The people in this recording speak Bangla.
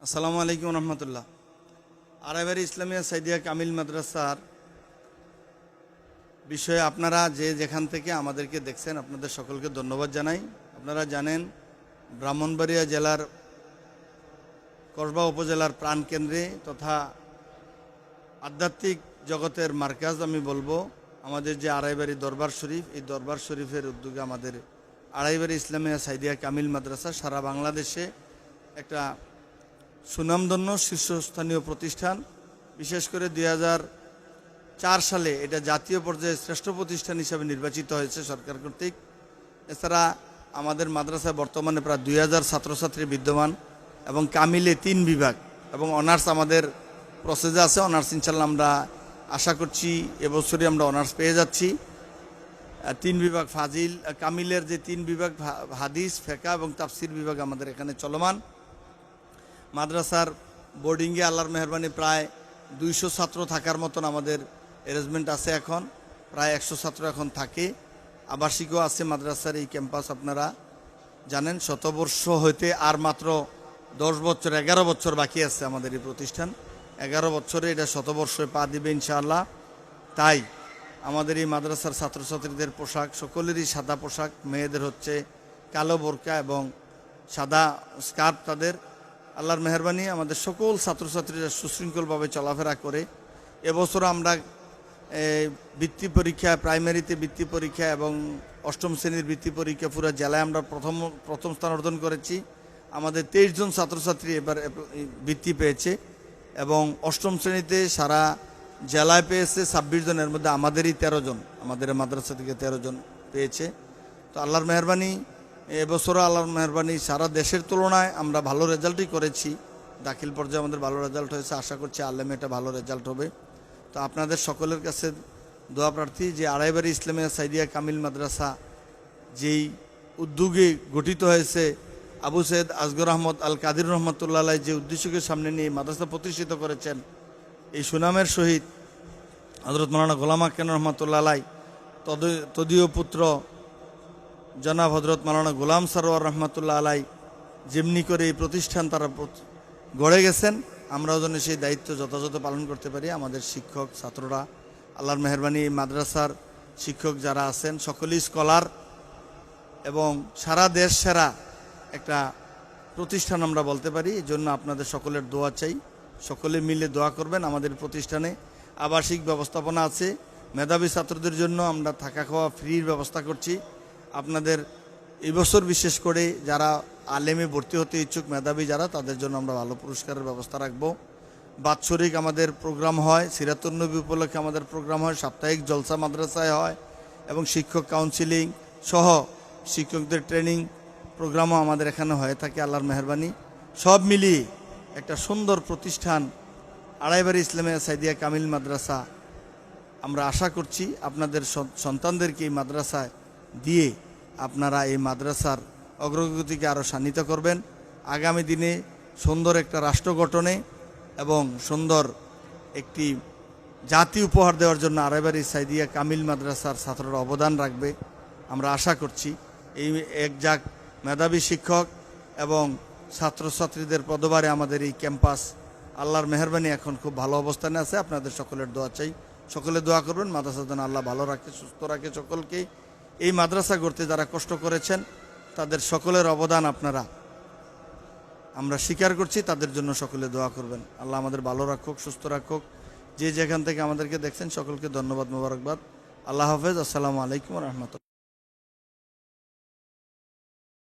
আসসালামু আলাইকুম রহমতুল্লাহ। আড়াইবাড়ি ইসলামিয়া সাইদিয়া কামিল মাদ্রাসার বিষয়ে আপনারা যে যেখান থেকে আমাদেরকে দেখছেন আপনাদের সকলকে ধন্যবাদ জানাই। আপনারা জানেন ব্রাহ্মণবাড়িয়া জেলার কসবা উপজেলার প্রাণকেন্দ্রে তথা আধ্যাত্মিক জগতের মার্কাজ আমি বলবো আমাদের যে আড়াইবাড়ি দরবার শরীফ, এই দরবার শরীফের উদ্যোগে আমাদের আড়াইবাড়ি ইসলামিয়া সাইদিয়া কামিল মাদ্রাসা সারা বাংলাদেশে একটা সুনামধন্য শীর্ষস্থানীয় প্রতিষ্ঠান। বিশেষ করে 2004 সালে এটা জাতীয় পর্যায়ে শ্রেষ্ঠ প্রতিষ্ঠান হিসাবে নির্বাচিত হয়েছে সরকার কর্তৃক। এছাড়া আমাদের মাদ্রাসায় বর্তমানে প্রায় 2000 ছাত্রছাত্রী বিদ্যমান এবং কামিলে 3 বিভাগ এবং অনার্স আমাদের প্রসেসে আছে। অনার্স ইনশাল্লাহ আমরা আশা করছি এবছরই আমরা অনার্স পেয়ে যাচ্ছি। 3 বিভাগ ফাজিল কামিলের যে 3 বিভাগ হাদিস, ফেকা এবং তাফসির বিভাগ আমাদের এখানে চলমান। মাদ্রাসার বোর্ডিংয়ে আল্লাহর মেহরবানি প্রায় 200 ছাত্র থাকার মতন আমাদের অ্যারেঞ্জমেন্ট আছে। এখন প্রায় 100 ছাত্র এখন থাকে। আবাসিকও আছে মাদ্রাসার এই ক্যাম্পাস। আপনারা জানেন শতবর্ষ হইতে আর মাত্র 10 বছর 11 বছর বাকি আছে আমাদের এই প্রতিষ্ঠান। 11 বছরে এটা শতবর্ষে পা দিবে ইনশাআল্লাহ। তাই আমাদের এই মাদ্রাসার ছাত্রছাত্রীদের পোশাক সকলেরই সাদা পোশাক, মেয়েদের হচ্ছে কালো বোরকা এবং সাদা স্কার্ফ। তাদের আল্লাহর মেহরবানি আমাদের সকল ছাত্রছাত্রীরা সুশৃঙ্খলভাবে চলাফেরা করে। এবছর আমরা বৃত্তি পরীক্ষা, প্রাইমারিতে বৃত্তি পরীক্ষা এবং 8ম শ্রেণীর বৃত্তি পরীক্ষা পুরো জেলায় আমরা প্রথম স্থান অর্জন করেছি। আমাদের 23 জন ছাত্রছাত্রী এবার বৃত্তি পেয়েছে এবং 8ম শ্রেণীতে সারা জেলায় পেয়েছে 26 জনের মধ্যে আমাদেরই 13 জন, আমাদের মাদ্রাসা থেকে 13 জন পেয়েছে। তো আল্লাহর মেহরবানি এবছরও আল্লাহর মেহরবানি সারা দেশের তুলনায় আমরা ভালো রেজাল্টই করেছি। দাখিল পর্যায়ে আমাদের ভালো রেজাল্ট হয়েছে। আশা করছি আলেমে এটা ভালো রেজাল্ট হবে। তো আপনাদের সকলের কাছে দোয়া প্রার্থী যে আড়াইবাড়ি ইসলামিয়া সাইদিয়া কামিল মাদ্রাসা যেই উদ্যোগে গঠিত হয়েছে, আবু সৈয়দ আসগর আহমদ আল কাদির রহমতুল্লাহ আলাই যে উদ্দেশ্যকে সামনে নিয়ে মাদ্রাসা প্রতিষ্ঠিত করেছেন, এই সুনামের সহিত হযরত মাওলানা গোলাম আক্কেন রহমতুল্লাহ আলাই তদীয় পুত্র জনাব হযরত মাওলানা গোলাম সারোয়ার রহমতুল্লাহ আলাই যেমনি করে এই প্রতিষ্ঠান তারা গড়ে গেছেন, আমরাও যেন সেই দায়িত্ব যথাযথ পালন করতে পারি। আমাদের শিক্ষক ছাত্ররা আল্লাহর মেহরবানি এই মাদ্রাসার শিক্ষক যারা আছেন সকলেই স্কলার এবং সারা দেশ সেরা একটা প্রতিষ্ঠান আমরা বলতে পারি। এই জন্য আপনাদের সকলের দোয়া চাই, সকলে মিলে দোয়া করবেন। আমাদের প্রতিষ্ঠানে আবাসিক ব্যবস্থাপনা আছে। মেধাবী ছাত্রদের জন্য আমরা থাকা খাওয়া ফ্রির ব্যবস্থা করছি। আপনাদের এই বছর বিশেষ করে যারা আলেমে ভর্তি হতে ইচ্ছুক মেধাবী যারা, তাদের জন্য আমরা ভালো পুরস্কারের ব্যবস্থা রাখবো। বাৎসরিক আমাদের প্রোগ্রাম হয়, সিরাতুন নবী উপলক্ষে আমাদের প্রোগ্রাম হয়, সাপ্তাহিক জলসা মাদ্রাসায় হয় এবং শিক্ষক কাউন্সিলিং সহ শিক্ষকদের ট্রেনিং প্রোগ্রামও আমাদের এখানে হয়ে থাকে। আল্লাহর মেহরবানি সব মিলিয়ে একটা সুন্দর প্রতিষ্ঠান আড়াইবাড়ি ইসলামিয়া সাইদিয়া কামিল মাদ্রাসা। আমরা আশা করছি আপনাদের সন্তানদেরকে এই মাদ্রাসায় দিয়ে আপনারা এই মাদ্রাসার অগ্রগতিকে আরও শান্বিত করবেন। আগামী দিনে সুন্দর একটা রাষ্ট্র গঠনে এবং সুন্দর একটি জাতি উপহার দেওয়ার জন্য আড়াইবাড়ি সাইদিয়া কামিল মাদ্রাসার ছাত্ররা অবদান রাখবে আমরা আশা করছি। এই একজাক মেধাবী শিক্ষক এবং ছাত্রছাত্রীদের পদভারে আমাদের এই ক্যাম্পাস আল্লাহর মেহরবানি এখন খুব ভালো অবস্থানে আছে। আপনাদের সকলের দোয়া চাই, সকলে দোয়া করবেন মাদ্রাসা যেন আল্লাহ ভালো রাখে, সুস্থ রাখে সকলকেই। এই মাদ্রাসা গড়তে যারা কষ্ট করেছেন তাদের সকলের অবদান আমরা স্বীকার করছি। তাদের জন্য সকলে দোয়া করবেন। আল্লাহ আমাদের ভালো রাখুক, সুস্থ রাখুক। যে যেখান থেকে আমাদেরকে দেখছেন সকলকে ধন্যবাদ, মোবারকবাদ। আল্লাহ হাফেজ। আসসালামু আলাইকুম রহমতুল্লাহ।